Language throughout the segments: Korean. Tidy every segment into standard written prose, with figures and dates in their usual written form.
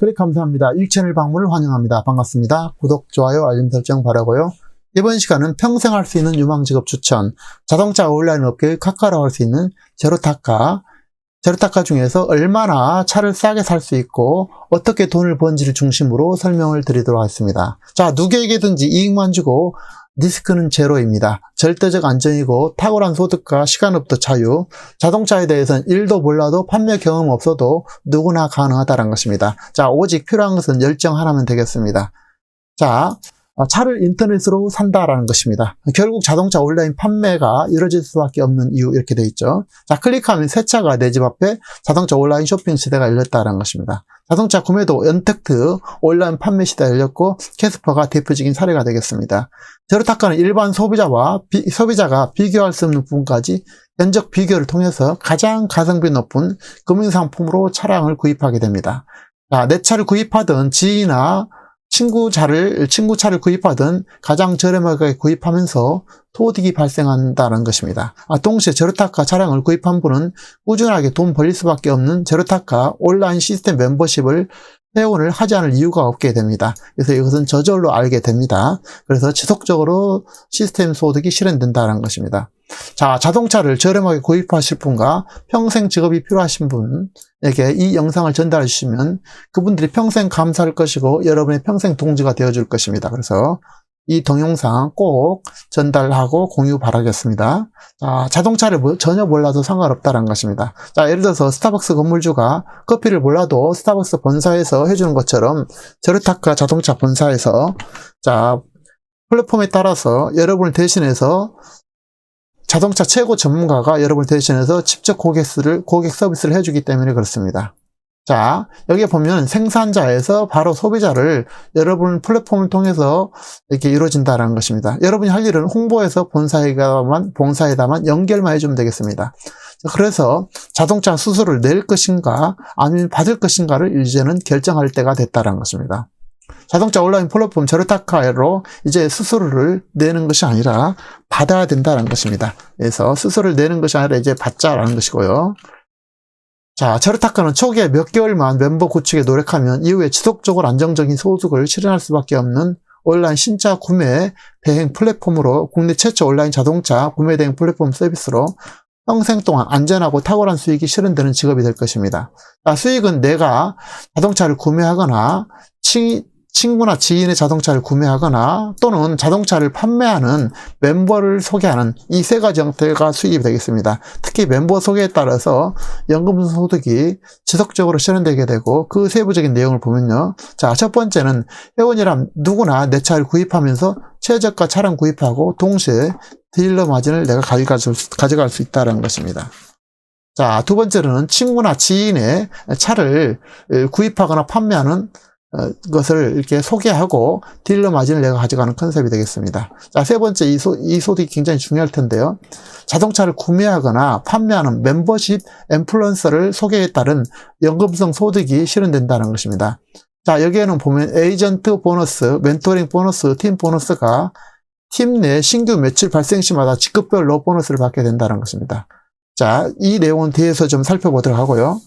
클릭 감사합니다. 이 채널 방문을 환영합니다. 반갑습니다. 구독, 좋아요, 알림 설정 바라고요. 이번 시간은 평생 할 수 있는 유망 직업 추천, 자동차 온라인 업계의 카카로 할 수 있는 제로타카 중에서 얼마나 차를 싸게 살 수 있고 어떻게 돈을 버는지를 중심으로 설명을 드리도록 하겠습니다. 자, 누구에게든지 이익만 주고 리스크는 제로입니다. 절대적 안정이고 탁월한 소득과 시간업도 자유, 자동차에 대해서는 1도 몰라도 판매 경험 없어도 누구나 가능하다는 것입니다. 자, 오직 필요한 것은 열정 하나면 되겠습니다. 자, 차를 인터넷으로 산다라는 것입니다. 결국 자동차 온라인 판매가 이루어질 수밖에 없는 이유 이렇게 되어 있죠. 자, 클릭하면 새 차가 내 집 앞에 자동차 온라인 쇼핑 시대가 열렸다는 것입니다. 자동차 구매도 언택트 온라인 판매 시대가 열렸고 캐스퍼가 대표적인 사례가 되겠습니다. 제로타카는 일반 소비자가 비교할 수 없는 부분까지 견적 비교를 통해서 가장 가성비 높은 금융상품으로 차량을 구입하게 됩니다. 자, 내 차를 구입하던 지인이나 친구 차를 구입하든 가장 저렴하게 구입하면서 소득이 발생한다는 것입니다. 동시에 제로타카 차량을 구입한 분은 꾸준하게 돈 벌릴 수밖에 없는 제로타카 온라인 시스템 멤버십을 회원을 하지 않을 이유가 없게 됩니다. 그래서 이것은 저절로 알게 됩니다. 그래서 지속적으로 시스템 소득이 실현된다는 것입니다. 자, 자동차를 저렴하게 구입하실 분과 평생 직업이 필요하신 분에게 이 영상을 전달해 주시면 그분들이 평생 감사할 것이고 여러분의 평생 동지가 되어줄 것입니다. 그래서 이 동영상 꼭 전달하고 공유 바라겠습니다. 자, 자동차를 전혀 몰라도 상관없다는 것입니다. 자, 예를 들어서 스타벅스 건물주가 커피를 몰라도 스타벅스 본사에서 해주는 것처럼 제로타카 자동차 본사에서 자, 플랫폼에 따라서 여러분을 대신해서 자동차 최고 전문가가 여러분을 대신해서 직접 고객 서비스를 해주기 때문에 그렇습니다. 자, 여기에 보면 생산자에서 바로 소비자를 여러분 플랫폼을 통해서 이렇게 이루어진다는 것입니다. 여러분이 할 일은 홍보해서 본사에다만 연결만 해주면 되겠습니다. 그래서 자동차 수수료를 낼 것인가 아니면 받을 것인가를 이제는 결정할 때가 됐다는 것입니다. 자동차 온라인 플랫폼 제로타카로 이제 수수료를 내는 것이 아니라 받아야 된다는 것입니다. 그래서 수수료를 내는 것이 아니라 이제 받자라는 것이고요. 자, 제로타카는 초기에 몇 개월만 멤버 구축에 노력하면 이후에 지속적으로 안정적인 소득을 실현할 수밖에 없는 온라인 신차 구매 대행 플랫폼으로 국내 최초 온라인 자동차 구매 대행 플랫폼 서비스로 평생 동안 안전하고 탁월한 수익이 실현되는 직업이 될 것입니다. 자, 수익은 내가 자동차를 구매하거나 친구나 지인의 자동차를 구매하거나 또는 자동차를 판매하는 멤버를 소개하는 이 세 가지 형태가 수익이 되겠습니다. 특히 멤버 소개에 따라서 연금 소득이 지속적으로 실현되게 되고 그 세부적인 내용을 보면요. 자, 첫 번째는 회원이란 누구나 내 차를 구입하면서 최저가 차량 구입하고 동시에 딜러 마진을 내가 가져갈 수 있다는 것입니다. 자, 두 번째로는 친구나 지인의 차를 구입하거나 판매하는 것을 이렇게 소개하고 딜러 마진을 내가 가져가는 컨셉이 되겠습니다. 자, 세 번째, 이 소득이 굉장히 중요할 텐데요. 자동차를 구매하거나 판매하는 멤버십 인플루언서를 소개에 따른 연금성 소득이 실현된다는 것입니다. 자, 여기에는 보면 에이전트 보너스, 멘토링 보너스, 팀 보너스가 팀 내 신규 매출 발생 시마다 직급별로 보너스를 받게 된다는 것입니다. 자, 이 내용은 뒤에서 좀 살펴보도록 하고요.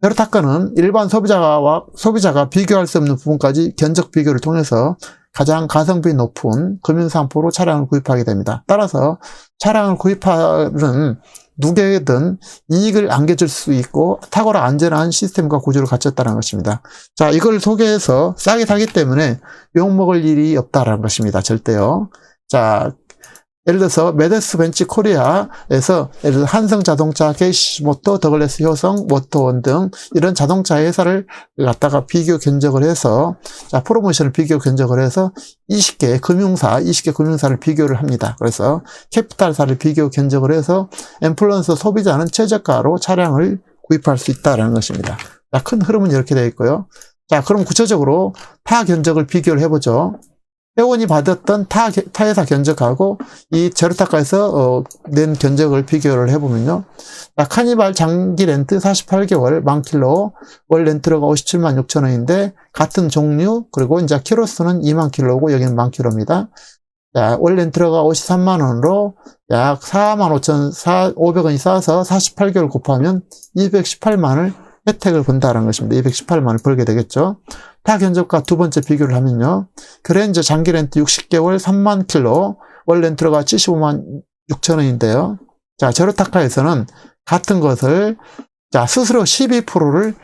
제로타카는 일반 소비자가 비교할 수 없는 부분까지 견적 비교를 통해서 가장 가성비 높은 금융상품으로 차량을 구입하게 됩니다. 따라서 차량을 구입하는 누구에게든 이익을 안겨줄 수 있고 탁월한 안전한 시스템과 구조를 갖췄다는 것입니다. 자, 이걸 소개해서 싸게 사기 때문에 욕먹을 일이 없다는 것입니다. 절대요. 자, 예를 들어서 메데스 벤츠 코리아에서 예를 들어 한성자동차, 게이시모터, 더글래스 효성, 모터원 등 이런 자동차 회사를 갖다가 비교 견적을 해서 자, 프로모션을 비교 견적을 해서 20개 금융사를 비교를 합니다. 그래서 캐피탈사를 비교 견적을 해서 인플루언서 소비자는 최저가로 차량을 구입할 수 있다는 것입니다. 자, 큰 흐름은 이렇게 되어 있고요. 자, 그럼 구체적으로 타 견적을 비교를 해보죠. 회원이 받았던 타 회사 견적하고 이 제로타카에서 낸 견적을 비교를 해보면요. 자, 카니발 장기 렌트 48개월 만킬로 월 렌트료가 57만 6천 원인데 같은 종류 그리고 이제 키로수는 2만 킬로고 여기는 만 킬로입니다. 자, 월 렌트료가 53만 원으로 약 4만 5,500원이 싸서 48개월 곱하면 218만을 혜택을 본다는 것입니다. 218만 원 벌게 되겠죠. 타 견적과 두 번째 비교를 하면요. 그랜저 장기 렌트 60개월 3만 킬로, 월 렌트가 75만 6천 원인데요. 자, 제로타카에서는 같은 것을 자, 수수료 12%를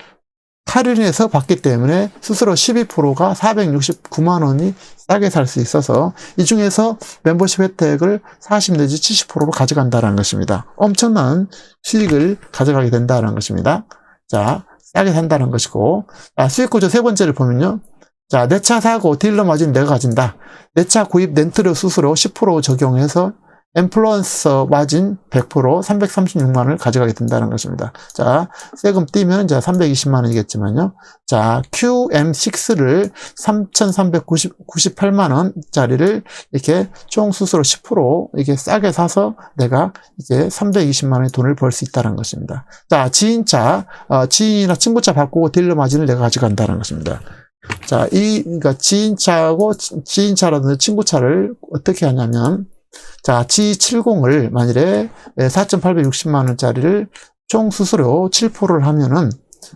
할인해서 받기 때문에 수수료 12%가 469만 원이 싸게 살 수 있어서 이 중에서 멤버십 혜택을 40 내지 70%로 가져간다는 것입니다. 엄청난 수익을 가져가게 된다는 것입니다. 자, 싸게 산다는 것이고, 자, 수익 구조 세 번째를 보면요. 자, 내 차 사고 딜러 마진 내가 가진다. 내 차 구입 렌트료 수수료 10% 적용해서 인플루언서 마진 100% 336만 원을 가져가게 된다는 것입니다. 자, 세금 띄면 이제 320만 원이겠지만요. 자, QM6를 3,398만 원짜리를 이렇게 총 수수료 10% 이게 싸게 사서 내가 이제 320만 원의 돈을 벌 수 있다는 것입니다. 자, 지인차, 지인이나 친구차 바꾸고 딜러 마진을 내가 가져간다는 것입니다. 자, 그러니까 지인차라든지 친구차를 어떻게 하냐면, 자, G70을 만일에 4,860만 원짜리를 총 수수료 7%를 하면은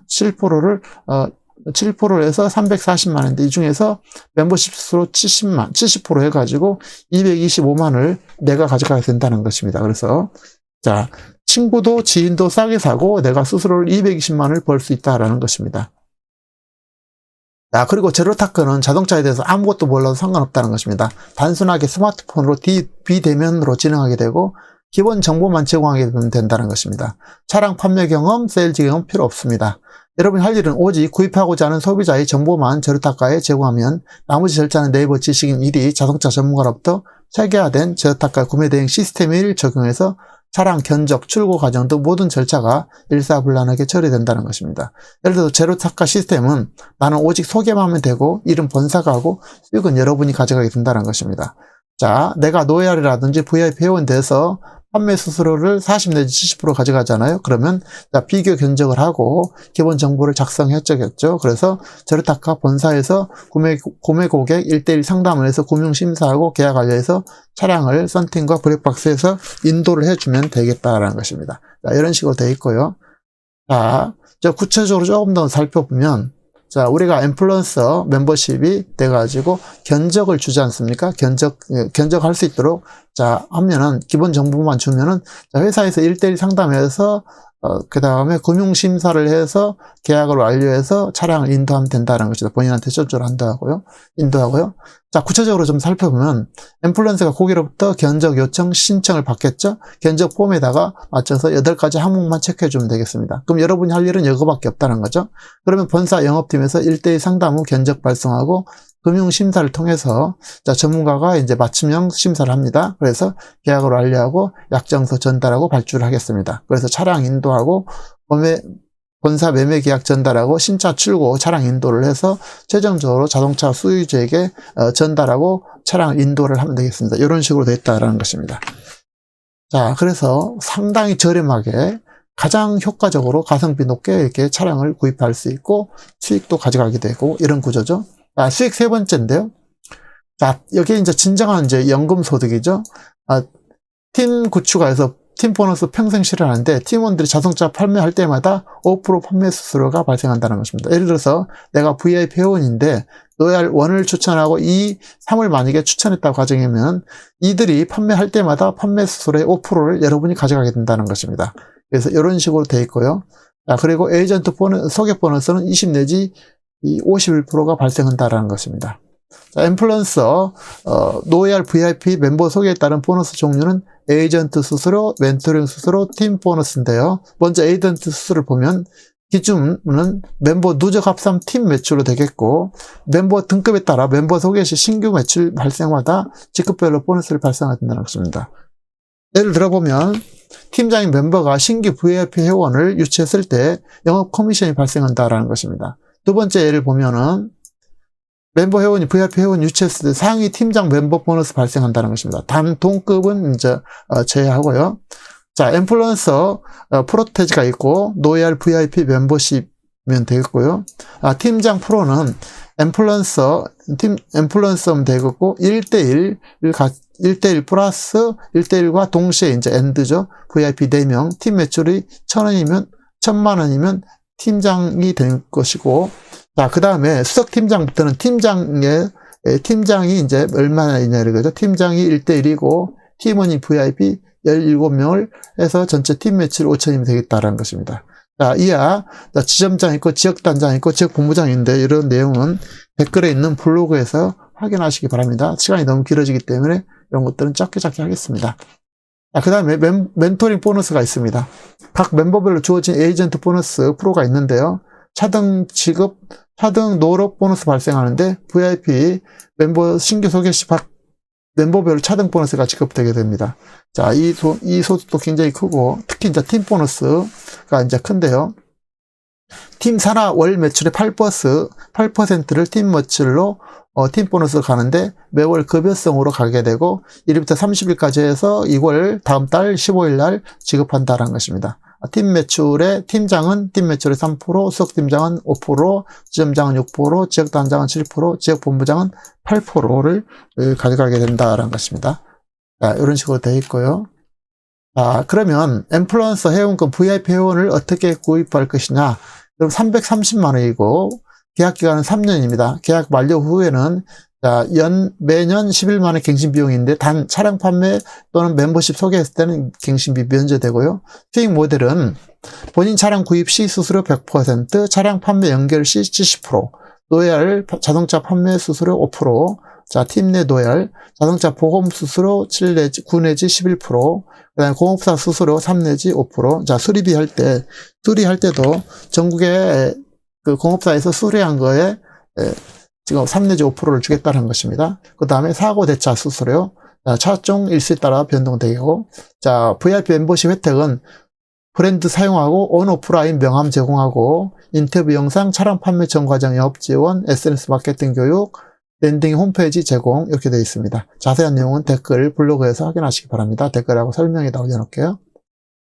7%를 해서 340만 원인데 이 중에서 멤버십 수수료 70% 해가지고 225만 원을 내가 가져가야 된다는 것입니다. 그래서 자, 친구도 지인도 싸게 사고 내가 수수료를 220만 원을 벌 수 있다라는 것입니다. 자, 그리고 제로타크는 자동차에 대해서 아무것도 몰라도 상관없다는 것입니다. 단순하게 스마트폰으로 비대면으로 진행하게 되고 기본 정보만 제공하게 되면 된다는 것입니다. 차량 판매 경험, 세일즈 경험 필요 없습니다. 여러분이 할 일은 오직 구입하고자 하는 소비자의 정보만 제로타카에 제공하면 나머지 절차는 네이버 지식인 1위 자동차 전문가로부터 체계화된 제로타카 구매 대행 시스템을 적용해서 차량 견적, 출고 과정 등 모든 절차가 일사불란하게 처리된다는 것입니다. 예를 들어 제로타카 시스템은 나는 오직 소개만 하면 되고 일은 본사가 하고 수익은 여러분이 가져가게 된다는 것입니다. 자, 내가 노예알이라든지 VIP 회원 돼서 판매 수수료를 40 내지 70% 가져가잖아요. 그러면 자, 비교 견적을 하고 기본 정보를 작성했죠. 그래서 제로타카 본사에서 구매 고객 1:1 상담을 해서 금융심사하고 계약 완료해서 차량을 썬팅과 블랙박스에서 인도를 해주면 되겠다라는 것입니다. 자, 이런 식으로 되어 있고요. 자, 구체적으로 조금 더 살펴보면 자, 우리가 인플루언서 멤버십이 돼가지고 견적을 주지 않습니까? 견적할 수 있도록, 자, 하면은, 기본 정보만 주면은, 자, 회사에서 1:1 상담해서, 그 다음에 금융심사를 해서 계약을 완료해서 차량을 인도하면 된다는 것이다. 본인한테 전조를 인도하고요. 자, 구체적으로 좀 살펴보면, 인플루언서가 고객으로부터 견적 요청 신청을 받겠죠? 견적 폼에다가 맞춰서 8가지 항목만 체크해주면 되겠습니다. 그럼 여러분이 할 일은 이거밖에 없다는 거죠? 그러면 본사 영업팀에서 1:1 상담 후 견적 발송하고 금융심사를 통해서 자, 전문가가 이제 맞춤형 심사를 합니다. 그래서 계약을 완료하고 약정서 전달하고 발주를 하겠습니다. 그래서 차량 인도하고 본사 매매 계약 전달하고 신차 출고 차량 인도를 해서 최종적으로 자동차 소유주에게 전달하고 차량 인도를 하면 되겠습니다. 이런 식으로 되어 있다는 것입니다. 자, 그래서 상당히 저렴하게 가장 효과적으로 가성비 높게 이렇게 차량을 구입할 수 있고 수익도 가져가게 되고 이런 구조죠. 자, 수익 세 번째인데요. 자, 여기 이제 진정한 이제 연금 소득이죠. 팀 구축해서 팀 보너스 평생 실현하는데 팀원들이 자동차 판매할 때마다 5% 판매 수수료가 발생한다는 것입니다. 예를 들어서 내가 VIP 회원인데 로얄 1을 추천하고 2, 3을 만약에 추천했다고 가정하면 이들이 판매할 때마다 판매 수수료의 5%를 여러분이 가져가게 된다는 것입니다. 그래서 이런 식으로 돼 있고요. 자, 그리고 에이전트 소개 보너스는 20 내지 51%가 발생한다는 것입니다. 자, 인플루언서, 노예알 VIP 멤버 소개에 따른 보너스 종류는 에이전트 수수료, 멘토링 수수료, 팀 보너스인데요. 먼저 에이전트 수수료를 보면 기준은 멤버 누적 합산 팀 매출로 되겠고 멤버 등급에 따라 멤버 소개 시 신규 매출 발생마다 직급별로 보너스를 발생한다는 것입니다. 예를 들어보면 팀장인 멤버가 신규 VIP 회원을 유치했을 때 영업 커미션이 발생한다는 것입니다. 두 번째 예를 보면은 멤버 회원이 VIP 회원 유치했을 때 상위 팀장 멤버 보너스 발생한다는 것입니다. 단 동급은 이제 제외하고요. 자, 인플루언서 프로테지가 있고 노예알 VIP 멤버십이면 되겠고요. 팀장 프로는 인플루언서면 되겠고 1:1 플러스 1:1과 동시에 이제 엔드죠. VIP 4명 팀 매출이 1,000만 원이면 팀장이 될 것이고, 자, 그 다음에 수석팀장부터는 팀장이 이제 얼마나 있냐는 거죠. 팀장이 1대1이고, 팀원이 VIP 17명을 해서 전체 팀 매출 5천이면 되겠다라는 것입니다. 자, 이하, 지점장 있고, 지역단장 있고, 지역본부장인데, 이런 내용은 댓글에 있는 블로그에서 확인하시기 바랍니다. 시간이 너무 길어지기 때문에 이런 것들은 짧게 하겠습니다. 자, 그 다음에 멘토링 보너스가 있습니다. 각 멤버별로 주어진 에이전트 보너스 프로가 있는데요. 차등 지급, 차등 노력 보너스 발생하는데 VIP 멤버 신규 소개 시 멤버별로 차등 보너스가 지급되게 됩니다. 자, 이 소득도 굉장히 크고, 특히 이제 팀 보너스가 이제 큰데요. 팀 산하 월 매출의 8%를 팀 매출로 팀 보너스로 가는데 매월 급여성으로 가게 되고 1일부터 30일까지 해서 이걸 다음 달 15일 날 지급한다는 것입니다. 팀 매출의 팀장은 팀 매출의 3%, 수석팀장은 5%, 지점장은 6%, 지역단장은 7%, 지역본부장은 8%를 가져가게 된다는 것입니다. 자, 이런 식으로 되어 있고요. 자, 그러면 인플루언서 회원권 VIP 회원을 어떻게 구입할 것이냐? 그럼 330만 원이고 계약 기간은 3년입니다. 계약 만료 후에는 매년 11만 원 갱신 비용인데 단 차량 판매 또는 멤버십 소개했을 때는 갱신비 면제되고요. 수익 모델은 본인 차량 구입 시 수수료 100%, 차량 판매 연결 시 70%, 노열 자동차 판매 수수료 5%, 자, 팀 내 노열, 자동차 보험 수수료 9 내지 11%, 그다음에 공업사 수수료 3 내지 5%. 자, 수리할 때도 전국에 그 공업사에서 수리한 거에 지금 3 내지 5%를 주겠다는 것입니다. 그 다음에 사고 대차 수수료, 차종 일수에 따라 변동되고, 자, VIP 멤버십 혜택은 브랜드 사용하고 온 오프라인 명함 제공하고 인터뷰 영상, 차량 판매 전 과정 영업 지원, SNS 마케팅 교육, 랜딩 홈페이지 제공 이렇게 되어 있습니다. 자세한 내용은 댓글 블로그에서 확인하시기 바랍니다. 댓글하고 설명에다 올려놓을게요.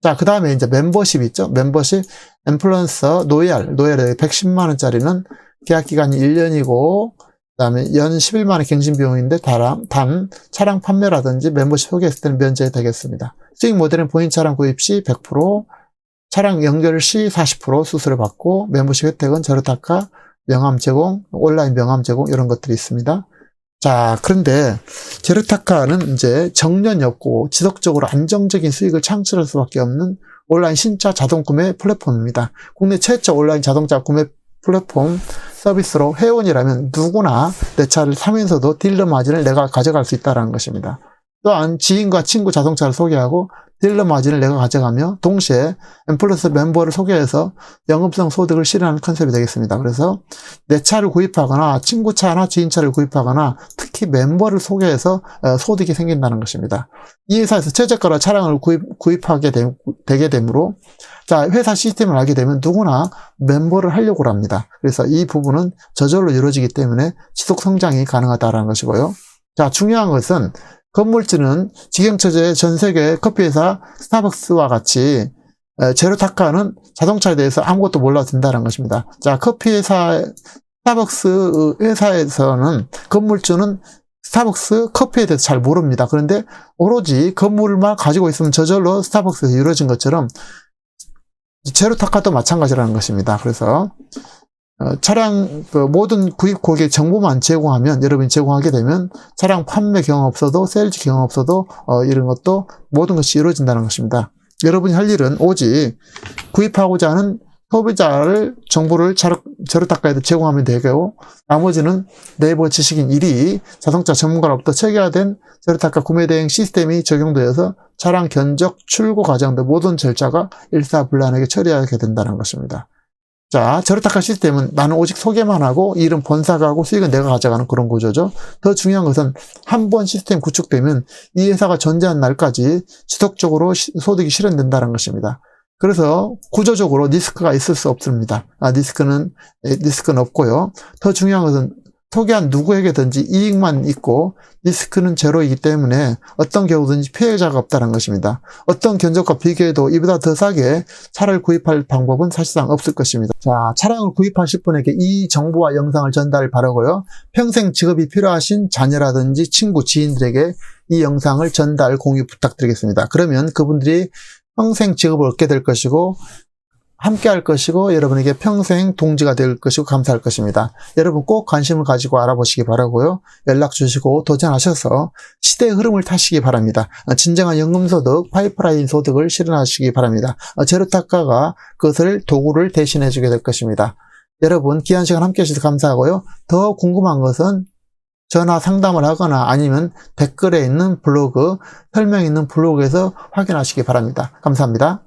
자, 그 다음에 이제 멤버십 있죠. 멤버십, 인플루언서, 노열 110만 원짜리는 계약 기간이 1년이고, 그 다음에 연 11만 원 갱신 비용인데 단 차량 판매라든지 멤버십 소개했을 때는 면제되겠습니다. 수익 모델은 본인 차량 구입 시 100%, 차량 연결 시 40% 수수료 받고, 멤버십 혜택은 제로타카, 명함 제공, 온라인 명함 제공 이런 것들이 있습니다. 자, 그런데 제로타카는 이제 정년이 없고 지속적으로 안정적인 수익을 창출할 수밖에 없는 온라인 신차 자동 구매 플랫폼입니다. 국내 최초 온라인 자동차 구매 플랫폼 서비스로 회원이라면 누구나 내 차를 사면서도 딜러 마진을 내가 가져갈 수 있다는 것입니다. 또한 지인과 친구 자동차를 소개하고 딜러 마진을 내가 가져가며 동시에 인플루언서 멤버를 소개해서 영업성 소득을 실현하는 컨셉이 되겠습니다. 그래서 내 차를 구입하거나 친구 차나 지인 차를 구입하거나 특히 멤버를 소개해서 소득이 생긴다는 것입니다. 이 회사에서 최저가로 차량을 구입하게 되게 되므로 자, 회사 시스템을 알게 되면 누구나 멤버를 하려고 합니다. 그래서 이 부분은 저절로 이루어지기 때문에 지속 성장이 가능하다는 것이고요. 자, 중요한 것은 건물주는 직영처제 전 세계 커피회사 스타벅스와 같이 제로타카는 자동차에 대해서 아무것도 몰라도 된다는 것입니다. 자, 커피회사 스타벅스 회사에서는 건물주는 스타벅스 커피에 대해서 잘 모릅니다. 그런데 오로지 건물만 가지고 있으면 저절로 스타벅스에서 이루어진 것처럼 제로타카도 마찬가지라는 것입니다. 그래서 차량 모든 구입 고객 정보만 제공하면 여러분이 제공하게 되면 차량 판매 경험 없어도 세일즈 경험 없어도 이런 것도 모든 것이 이루어진다는 것입니다. 여러분이 할 일은 오직 구입하고자 하는 소비자를 정보를 제로타카에도 제공하면 되고 나머지는 네이버 지식인 1위 자동차 전문가로부터 체계화된 제로타카 구매 대행 시스템이 적용되어서 차량 견적, 출고 과정 등 모든 절차가 일사불란하게 처리하게 된다는 것입니다. 자, 제로타카 시스템은 나는 오직 소개만 하고 일은 본사가 하고 수익은 내가 가져가는 그런 구조죠. 더 중요한 것은 한 번 시스템 구축되면 이 회사가 존재한 날까지 지속적으로 소득이 실현된다는 것입니다. 그래서 구조적으로 리스크가 있을 수 없습니다. 리스크는 없고요. 더 중요한 것은 소개한 누구에게든지 이익만 있고 리스크는 제로이기 때문에 어떤 경우든지 피해자가 없다는 것입니다. 어떤 견적과 비교해도 이보다 더 싸게 차를 구입할 방법은 사실상 없을 것입니다. 자, 차량을 구입하실 분에게 이 정보와 영상을 전달 바라고요. 평생 직업이 필요하신 자녀라든지 친구, 지인들에게 이 영상을 전달, 공유 부탁드리겠습니다. 그러면 그분들이 평생 직업을 얻게 될 것이고 함께 할 것이고 여러분에게 평생 동지가 될 것이고 감사할 것입니다. 여러분 꼭 관심을 가지고 알아보시기 바라고요. 연락 주시고 도전하셔서 시대의 흐름을 타시기 바랍니다. 진정한 연금소득, 파이프라인 소득을 실현하시기 바랍니다. 제로타카가 그것을 도구를 대신해 주게 될 것입니다. 여러분 귀한 시간 함께 해주셔서 감사하고요. 더 궁금한 것은 전화 상담을 하거나 아니면 댓글에 있는 블로그, 설명에 있는 블로그에서 확인하시기 바랍니다. 감사합니다.